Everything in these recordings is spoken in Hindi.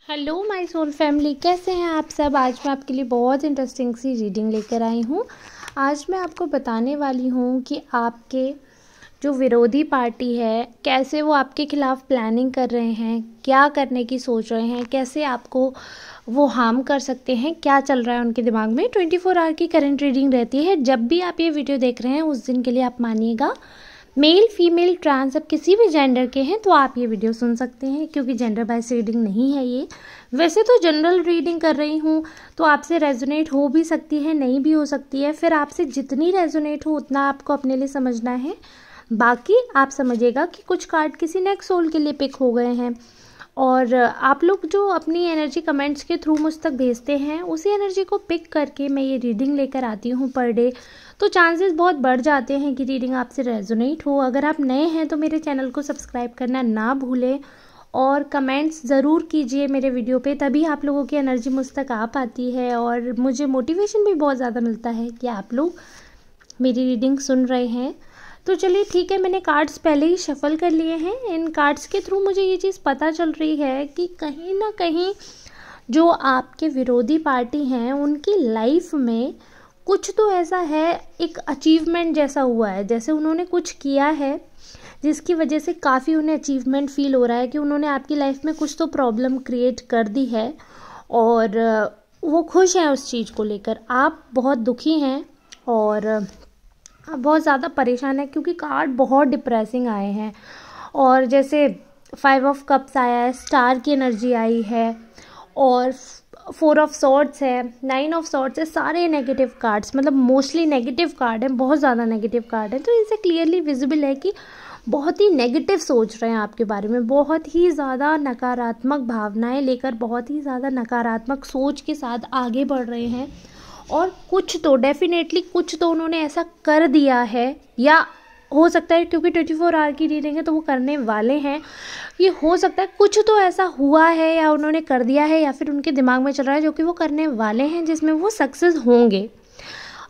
हेलो माय सोल फैमिली, कैसे हैं आप सब। आज मैं आपके लिए बहुत इंटरेस्टिंग सी रीडिंग लेकर आई हूँ। आज मैं आपको बताने वाली हूँ कि आपके जो विरोधी पार्टी है कैसे वो आपके खिलाफ प्लानिंग कर रहे हैं, क्या करने की सोच रहे हैं, कैसे आपको वो हार्म कर सकते हैं, क्या चल रहा है उनके दिमाग में। 24 आवर की करंट रीडिंग रहती है। जब भी आप ये वीडियो देख रहे हैं उस दिन के लिए आप मानिएगा मेल फीमेल ट्रांस अब किसी भी जेंडर के हैं तो आप ये वीडियो सुन सकते हैं, क्योंकि जेंडर वाइज रीडिंग नहीं है ये। वैसे तो जनरल रीडिंग कर रही हूँ तो आपसे रेजोनेट हो भी सकती है, नहीं भी हो सकती है। फिर आपसे जितनी रेजोनेट हो उतना आपको अपने लिए समझना है। बाकी आप समझिएगा कि कुछ कार्ड किसी नेक्स्ट सोल के लिए पिक हो गए हैं, और आप लोग जो अपनी एनर्जी कमेंट्स के थ्रू मुझ तक भेजते हैं उसी एनर्जी को पिक करके मैं ये रीडिंग लेकर आती हूँ पर डे। तो चांसेस बहुत बढ़ जाते हैं कि रीडिंग आपसे रेजोनेट हो। अगर आप नए हैं तो मेरे चैनल को सब्सक्राइब करना ना भूलें और कमेंट्स ज़रूर कीजिए मेरे वीडियो पे, तभी आप लोगों की एनर्जी मुझ तक आ पाती है और मुझे मोटिवेशन भी बहुत ज़्यादा मिलता है कि आप लोग मेरी रीडिंग सुन रहे हैं। तो चलिए ठीक है, मैंने कार्ड्स पहले ही शफल कर लिए हैं। इन कार्ड्स के थ्रू मुझे ये चीज़ पता चल रही है कि कहीं ना कहीं जो आपके विरोधी पार्टी हैं उनकी लाइफ में कुछ तो ऐसा है, एक अचीवमेंट जैसा हुआ है, जैसे उन्होंने कुछ किया है जिसकी वजह से काफ़ी उन्हें अचीवमेंट फील हो रहा है कि उन्होंने आपकी लाइफ में कुछ तो प्रॉब्लम क्रिएट कर दी है और वो खुश हैं उस चीज़ को लेकर। आप बहुत दुखी हैं और आप बहुत ज़्यादा परेशान है क्योंकि कार्ड बहुत डिप्रेसिंग आए हैं। और जैसे 5 ऑफ कप्स आया है, स्टार की एनर्जी आई है और 4 ऑफ सॉर्ड्स है, 9 ऑफ सॉर्ड्स है। सारे नेगेटिव कार्ड्स, मतलब मोस्टली नेगेटिव कार्ड हैं, बहुत ज़्यादा नेगेटिव कार्ड है। तो इनसे क्लियरली विजिबल है कि बहुत ही नेगेटिव सोच रहे हैं आपके बारे में, बहुत ही ज़्यादा नकारात्मक भावनाएं लेकर, बहुत ही ज़्यादा नकारात्मक सोच के साथ आगे बढ़ रहे हैं। और कुछ तो डेफिनेटली कुछ तो उन्होंने ऐसा कर दिया है, या हो सकता है क्योंकि 24 आवर की रीडिंग है तो वो करने वाले हैं। ये हो सकता है कुछ तो ऐसा हुआ है या उन्होंने कर दिया है या फिर उनके दिमाग में चल रहा है जो कि वो करने वाले हैं, जिसमें वो सक्सेस होंगे।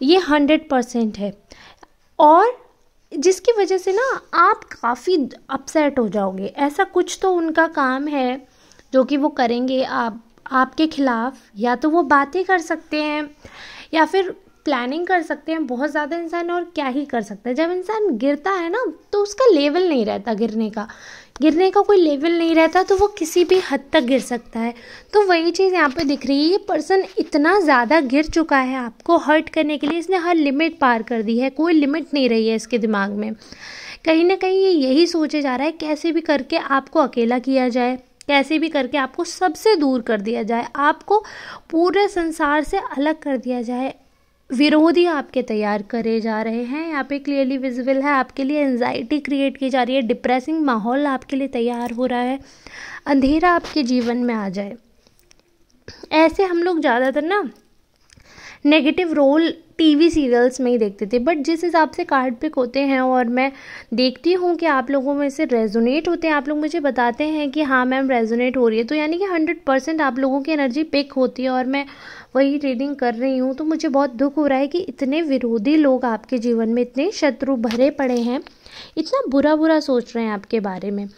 ये 100% है और जिसकी वजह से ना आप काफ़ी अपसेट हो जाओगे। ऐसा कुछ तो उनका काम है जो कि वो करेंगे आपके खिलाफ। या तो वो बातें कर सकते हैं या फिर प्लानिंग कर सकते हैं। बहुत ज़्यादा इंसान और क्या ही कर सकता है। जब इंसान गिरता है ना तो उसका लेवल नहीं रहता, गिरने का कोई लेवल नहीं रहता, तो वो किसी भी हद तक गिर सकता है। तो वही चीज़ यहाँ पे दिख रही है। ये पर्सन इतना ज़्यादा गिर चुका है आपको हर्ट करने के लिए, इसने हर लिमिट पार कर दी है, कोई लिमिट नहीं रही है इसके दिमाग में। कहीं ना कहीं ये यही सोचे जा रहा है कैसे भी करके आपको अकेला किया जाए, कैसे भी करके आपको सबसे दूर कर दिया जाए, आपको पूरे संसार से अलग कर दिया जाए। विरोधी आपके तैयार करे जा रहे हैं, यहाँ पे क्लियरली विजिबल है। आपके लिए एंजाइटी क्रिएट की जा रही है, डिप्रेसिंग माहौल आपके लिए तैयार हो रहा है, अंधेरा आपके जीवन में आ जाए। ऐसे हम लोग ज़्यादातर ना नेगेटिव रोल टीवी सीरियल्स में ही देखते थे, बट जिस हिसाब से कार्ड पिक होते हैं और मैं देखती हूँ कि आप लोगों में से रेजोनेट होते हैं, आप लोग मुझे बताते हैं कि हाँ मैम रेजोनेट हो रही है, तो यानी कि 100% आप लोगों की एनर्जी पिक होती है और मैं वही रीडिंग कर रही हूँ। तो मुझे बहुत दुख हो रहा है कि इतने विरोधी लोग आपके जीवन में, इतने शत्रु भरे पड़े हैं, इतना बुरा बुरा सोच रहे हैं आपके बारे में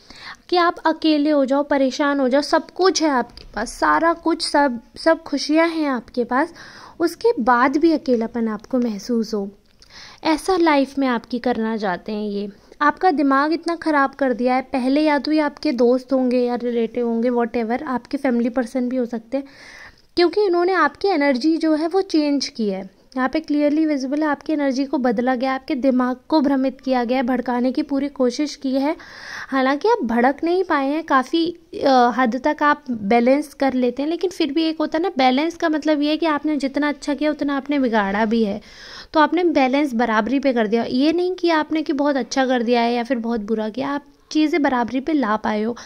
कि आप अकेले हो जाओ, परेशान हो जाओ। सब कुछ है आपके पास, सारा कुछ, सब खुशियाँ हैं आपके पास, उसके बाद भी अकेलापन आपको महसूस हो। ऐसा लाइफ में आपकी करना चाहते हैं ये। आपका दिमाग इतना ख़राब कर दिया है। पहले या तो ये आपके दोस्त होंगे या रिलेटिव होंगे, वॉटेवर, आपके फैमिली पर्सन भी हो सकते हैं, क्योंकि इन्होंने आपकी एनर्जी जो है वो चेंज की है। यहाँ पे क्लियरली विजिबल है, आपकी एनर्जी को बदला गया, आपके दिमाग को भ्रमित किया गया है, भड़काने की पूरी कोशिश की है। हालांकि आप भड़क नहीं पाए हैं, काफ़ी हद तक आप बैलेंस कर लेते हैं, लेकिन फिर भी एक होता है ना, बैलेंस का मतलब ये है कि आपने जितना अच्छा किया उतना आपने बिगाड़ा भी है। तो आपने बैलेंस बराबरी पे कर दिया। ये नहीं कि आपने कि बहुत अच्छा कर दिया है या फिर बहुत बुरा किया, आप चीज़ें बराबरी पे ला पाए हो,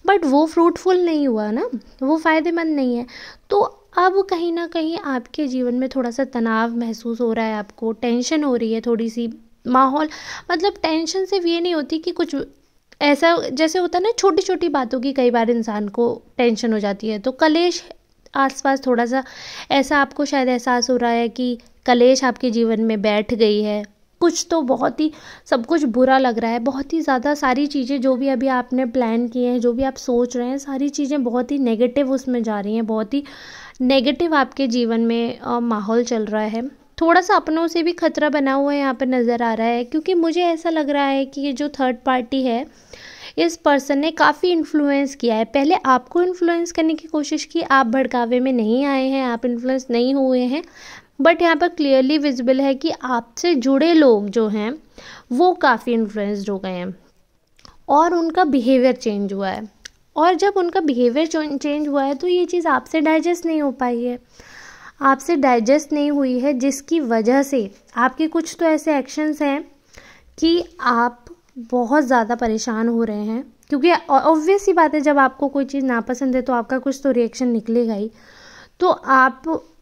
बट वो फ्रूटफुल नहीं हुआ ना, वो फ़ायदेमंद नहीं है। तो अब कहीं ना कहीं आपके जीवन में थोड़ा सा तनाव महसूस हो रहा है, आपको टेंशन हो रही है थोड़ी सी। माहौल, मतलब टेंशन सिर्फ ये नहीं होती कि कुछ ऐसा, जैसे होता है ना छोटी छोटी बातों की कई बार इंसान को टेंशन हो जाती है, तो कलेश आसपास थोड़ा सा ऐसा आपको शायद एहसास हो रहा है कि कलेश आपके जीवन में बैठ गई है। कुछ तो बहुत ही सब कुछ बुरा लग रहा है, बहुत ही ज़्यादा सारी चीज़ें जो भी अभी आपने प्लान किए हैं, जो भी आप सोच रहे हैं, सारी चीज़ें बहुत ही नेगेटिव उसमें जा रही हैं, बहुत ही नेगेटिव आपके जीवन में माहौल चल रहा है। थोड़ा सा अपनों से भी खतरा बना हुआ है यहाँ पर नज़र आ रहा है, क्योंकि मुझे ऐसा लग रहा है कि ये जो थर्ड पार्टी है, इस पर्सन ने काफ़ी इन्फ्लुएंस किया है। पहले आपको इन्फ्लुएंस करने की कोशिश की, आप भड़कावे में नहीं आए हैं, आप इन्फ्लुएंस नहीं हुए हैं, बट यहाँ पर क्लियरली विजिबल है कि आपसे जुड़े लोग जो हैं वो काफ़ी इन्फ्लुएंस्ड हो गए हैं और उनका बिहेवियर चेंज हुआ है। और जब उनका बिहेवियर चेंज हुआ है तो ये चीज़ आपसे डाइजेस्ट नहीं हो पाई है, आपसे डाइजेस्ट नहीं हुई है, जिसकी वजह से आपके कुछ तो ऐसे एक्शंस हैं कि आप बहुत ज़्यादा परेशान हो रहे हैं। क्योंकि ऑब्वियस सी बात है, जब आपको कोई चीज़ नापसंद है तो आपका कुछ तो रिएक्शन निकलेगा ही। तो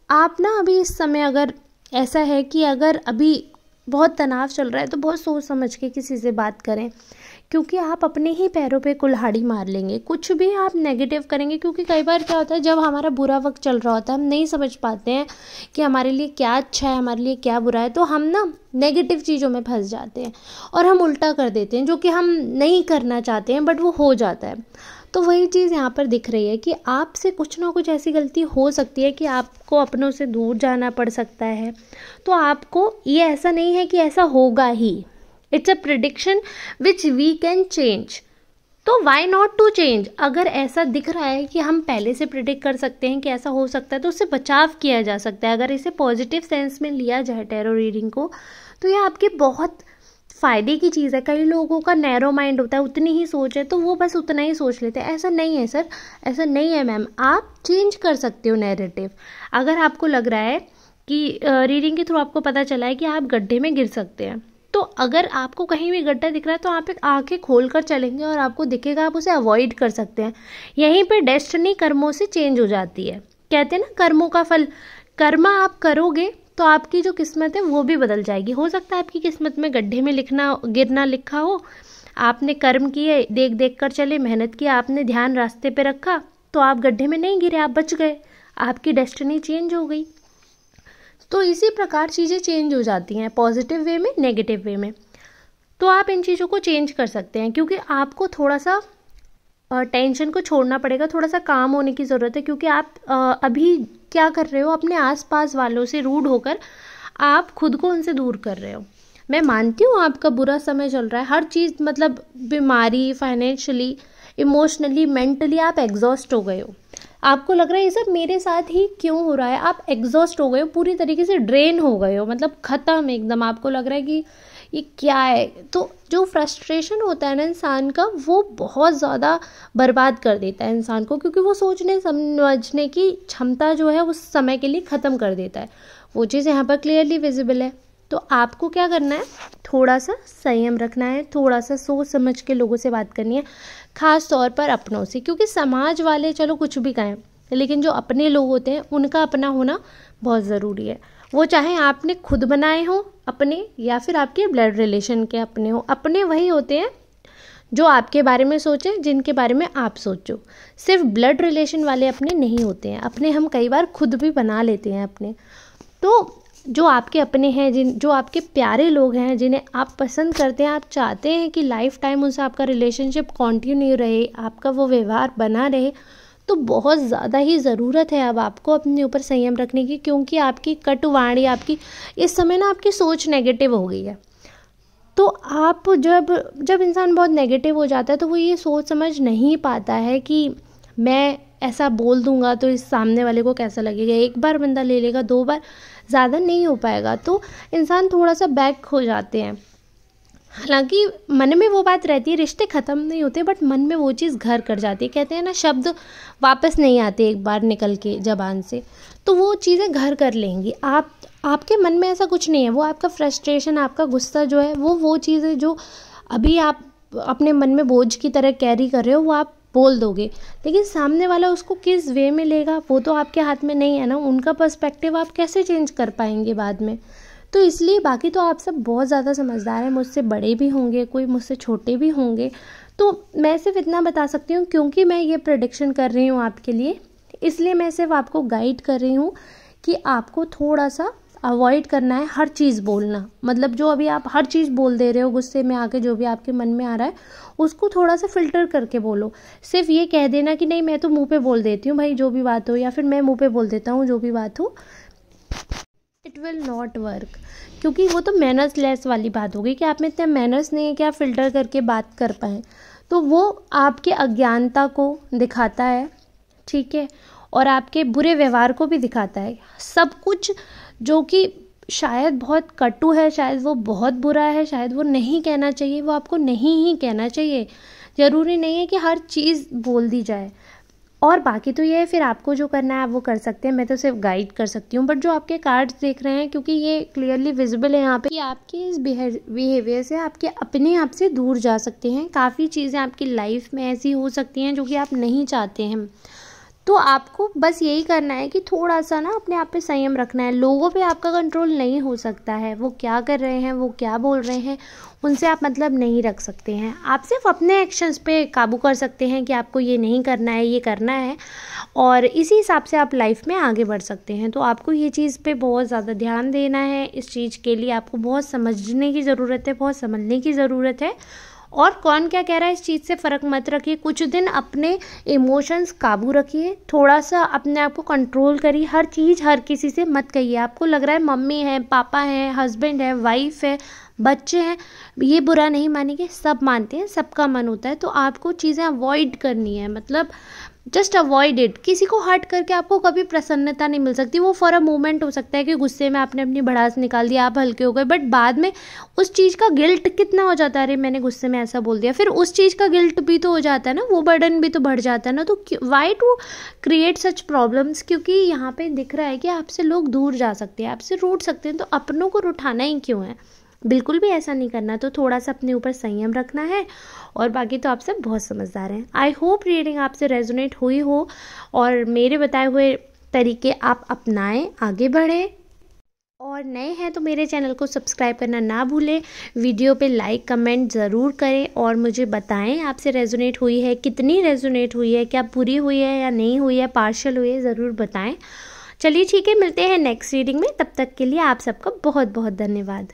आप ना अभी इस समय अगर ऐसा है कि अगर अभी बहुत तनाव चल रहा है तो बहुत सोच समझ के किसी से बात करें, क्योंकि आप अपने ही पैरों पे कुल्हाड़ी मार लेंगे। कुछ भी आप नेगेटिव करेंगे, क्योंकि कई बार क्या होता है, जब हमारा बुरा वक्त चल रहा होता है, हम नहीं समझ पाते हैं कि हमारे लिए क्या अच्छा है, हमारे लिए क्या बुरा है, तो हम ना नेगेटिव चीज़ों में फंस जाते हैं और हम उल्टा कर देते हैं, जो कि हम नहीं करना चाहते हैं, बट वो हो जाता है। तो वही चीज़ यहाँ पर दिख रही है कि आपसे कुछ ना कुछ ऐसी गलती हो सकती है कि आपको अपनों से दूर जाना पड़ सकता है। तो आपको ये ऐसा नहीं है कि ऐसा होगा ही, it's a prediction which we can change. तो वाई नॉट टू चेंज। अगर ऐसा दिख रहा है कि हम पहले से प्रिडिक्ट कर सकते हैं कि ऐसा हो सकता है, तो उससे बचाव किया जा सकता है। अगर इसे पॉजिटिव सेंस में लिया जाए टैरो रीडिंग को, तो ये आपके बहुत फ़ायदे की चीज़ है। कई लोगों का नैरो माइंड होता है, उतनी ही सोच है तो वो बस उतना ही सोच लेते हैं। ऐसा नहीं है सर, ऐसा नहीं है मैम, आप चेंज कर सकते हो नैरेटिव। अगर आपको लग रहा है कि रीडिंग के थ्रू आपको पता चला है कि आप गड्ढे में गिर सकते हैं, तो अगर आपको कहीं भी गड्ढा दिख रहा है तो आप एक आंखें खोल कर चलेंगे और आपको दिखेगा, आप उसे अवॉइड कर सकते हैं। यहीं पे डेस्टिनी कर्मों से चेंज हो जाती है। कहते हैं ना, कर्मों का फल, कर्म आप करोगे तो आपकी जो किस्मत है वो भी बदल जाएगी। हो सकता है आपकी किस्मत में गड्ढे में गिरना लिखा हो, आपने कर्म किए, देख देख कर चले, मेहनत की, आपने ध्यान रास्ते पे रखा, तो आप गड्ढे में नहीं गिरे, आप बच गए, आपकी डेस्टिनी चेंज हो गई। तो इसी प्रकार चीज़ें चेंज हो जाती हैं, पॉजिटिव वे में, नेगेटिव वे में। तो आप इन चीज़ों को चेंज कर सकते हैं, क्योंकि आपको थोड़ा सा टेंशन को छोड़ना पड़ेगा, थोड़ा सा काम होने की ज़रूरत है। क्योंकि आप अभी क्या कर रहे हो, अपने आसपास वालों से रूड होकर आप खुद को उनसे दूर कर रहे हो। मैं मानती हूँ आपका बुरा समय चल रहा है, हर चीज़, मतलब बीमारी, फाइनेंशियली, इमोशनली, मेंटली आप एग्जॉस्ट हो गए हो। आपको लग रहा है ये सब मेरे साथ ही क्यों हो रहा है, आप एग्जॉस्ट हो गए हो, पूरी तरीके से ड्रेन हो गए हो, मतलब ख़त्म एकदम। आपको लग रहा है कि ये क्या है। तो जो फ्रस्ट्रेशन होता है ना इंसान का, वो बहुत ज़्यादा बर्बाद कर देता है इंसान को, क्योंकि वो सोचने समझने की क्षमता जो है उस समय के लिए ख़त्म कर देता है। वो चीज़ यहाँ पर क्लियरली विजिबल है। तो आपको क्या करना है, थोड़ा सा संयम रखना है, थोड़ा सा सोच समझ के लोगों से बात करनी है, ख़ास तौर पर अपनों से। क्योंकि समाज वाले चलो कुछ भी कहें, लेकिन जो अपने लोग होते हैं उनका अपना होना बहुत ज़रूरी है। वो चाहे आपने खुद बनाए हो अपने, या फिर आपके ब्लड रिलेशन के अपने हो। अपने वही होते हैं जो आपके बारे में सोचें, जिनके बारे में आप सोचो। सिर्फ ब्लड रिलेशन वाले अपने नहीं होते हैं। अपने हम कई बार खुद भी बना लेते हैं अपने। तो जो आपके अपने हैं, जो आपके प्यारे लोग हैं, जिन्हें आप पसंद करते हैं, आप चाहते हैं कि लाइफ टाइम उनसे आपका रिलेशनशिप कंटिन्यू रहे, आपका वो व्यवहार बना रहे, तो बहुत ज़्यादा ही ज़रूरत है अब आपको अपने ऊपर संयम रखने की। क्योंकि आपकी कटुवाणी, आपकी इस समय ना आपकी सोच नेगेटिव हो गई है। तो आप जब इंसान बहुत नेगेटिव हो जाता है तो वो ये सोच समझ नहीं पाता है कि मैं ऐसा बोल दूंगा तो इस सामने वाले को कैसा लगेगा। एक बार बंदा ले लेगा, 2 बार, ज़्यादा नहीं हो पाएगा। तो इंसान थोड़ा सा बैक हो जाते हैं। हालांकि मन में वो बात रहती है, रिश्ते ख़त्म नहीं होते, बट मन में वो चीज़ घर कर जाती है। कहते हैं ना, शब्द वापस नहीं आते एक बार निकल के ज़बान से, तो वो चीज़ें घर कर लेंगी। आपके मन में ऐसा कुछ नहीं है। वो आपका फ्रस्ट्रेशन, आपका गुस्सा जो है, वो चीज़ है जो अभी आप अपने मन में बोझ की तरह कैरी कर रहे हो, वो आप बोल दोगे। लेकिन सामने वाला उसको किस वे में लेगा वो तो आपके हाथ में नहीं है ना। उनका पर्सपेक्टिव आप कैसे चेंज कर पाएंगे बाद में। तो इसलिए बाकी तो आप सब बहुत ज़्यादा समझदार हैं, मुझसे बड़े भी होंगे, कोई मुझसे छोटे भी होंगे। तो मैं सिर्फ इतना बता सकती हूँ, क्योंकि मैं ये प्रेडिक्शन कर रही हूँ आपके लिए, इसलिए मैं सिर्फ आपको गाइड कर रही हूँ कि आपको थोड़ा सा अवॉइड करना है हर चीज़ बोलना। मतलब जो अभी आप हर चीज़ बोल दे रहे हो गुस्से में आके, जो भी आपके मन में आ रहा है उसको थोड़ा सा फ़िल्टर करके बोलो। सिर्फ ये कह देना कि नहीं मैं तो मुंह पे बोल देती हूँ भाई जो भी बात हो, या फिर मैं मुंह पे बोल देता हूँ जो भी बात हो, इट विल नॉट वर्क। क्योंकि वो तो मैनर्स लेस वाली बात होगी कि आप में इतने मैनर्स नहीं है कि आप फ़िल्टर करके बात कर पाएँ। तो वो आपके अज्ञानता को दिखाता है, ठीक है, और आपके बुरे व्यवहार को भी दिखाता है। सब कुछ जो कि शायद बहुत कटु है, शायद वो बहुत बुरा है, शायद वो नहीं कहना चाहिए, वो आपको नहीं ही कहना चाहिए। ज़रूरी नहीं है कि हर चीज़ बोल दी जाए। और बाकी तो ये है, फिर आपको जो करना है आप वो कर सकते हैं, मैं तो सिर्फ गाइड कर सकती हूँ। बट जो आपके कार्ड्स देख रहे हैं, क्योंकि ये क्लियरली विजिबल है यहाँ पे कि आपके इस बिहेवियर से आपके अपने आप से दूर जा सकते हैं। काफ़ी चीज़ें आपकी लाइफ में ऐसी हो सकती हैं जो कि आप नहीं चाहते हैं। तो आपको बस यही करना है कि थोड़ा सा ना अपने आप पे संयम रखना है। लोगों पे आपका कंट्रोल नहीं हो सकता है, वो क्या कर रहे हैं, वो क्या बोल रहे हैं, उनसे आप मतलब नहीं रख सकते हैं। आप सिर्फ अपने एक्शंस पे काबू कर सकते हैं कि आपको ये नहीं करना है, ये करना है, और इसी हिसाब से आप लाइफ में आगे बढ़ सकते हैं। तो आपको ये चीज़ पे बहुत ज़्यादा ध्यान देना है। इस चीज़ के लिए आपको बहुत समझने की ज़रूरत है, बहुत समझने की ज़रूरत है। और कौन क्या कह रहा है इस चीज़ से फ़र्क मत रखिए। कुछ दिन अपने इमोशंस काबू रखिए, थोड़ा सा अपने आप को कंट्रोल करिए। हर चीज़ हर किसी से मत कहिए। आपको लग रहा है मम्मी है, पापा है, हस्बैंड है, वाइफ है, बच्चे हैं, ये बुरा नहीं मानेंगे, सब मानते हैं, सबका मन होता है। तो आपको चीज़ें अवॉइड करनी है, मतलब जस्ट अवॉइड इट। किसी को हर्ट करके आपको कभी प्रसन्नता नहीं मिल सकती। वो फॉर अ मोमेंट हो सकता है कि गुस्से में आपने अपनी भड़ास निकाल दिया, आप हल्के हो गए, बट बाद में उस चीज़ का गिल्ट कितना हो जाता है, अरे मैंने गुस्से में ऐसा बोल दिया। फिर उस चीज़ का गिल्ट भी तो हो जाता है ना, वो बर्डन भी तो बढ़ जाता है ना। तो why to create such problems? क्योंकि यहाँ पे दिख रहा है कि आपसे लोग दूर जा सकते हैं, आपसे रूठ सकते हैं, तो अपनों को रुठाना ही क्यों है? बिल्कुल भी ऐसा नहीं करना। तो थोड़ा सा अपने ऊपर संयम रखना है, और बाकी तो आप सब बहुत समझदार हैं। आई होप रीडिंग आपसे रेजोनेट हुई हो और मेरे बताए हुए तरीके आप अपनाएं, आगे बढ़ें। और नए हैं तो मेरे चैनल को सब्सक्राइब करना ना भूलें। वीडियो पे लाइक कमेंट ज़रूर करें और मुझे बताएं आपसे रेजोनेट हुई है, कितनी रेजोनेट हुई है, क्या पूरी हुई है या नहीं हुई है, पार्शियल हुई है, ज़रूर बताएं। चलिए ठीक है, मिलते हैं नेक्स्ट रीडिंग में। तब तक के लिए आप सबका बहुत बहुत धन्यवाद।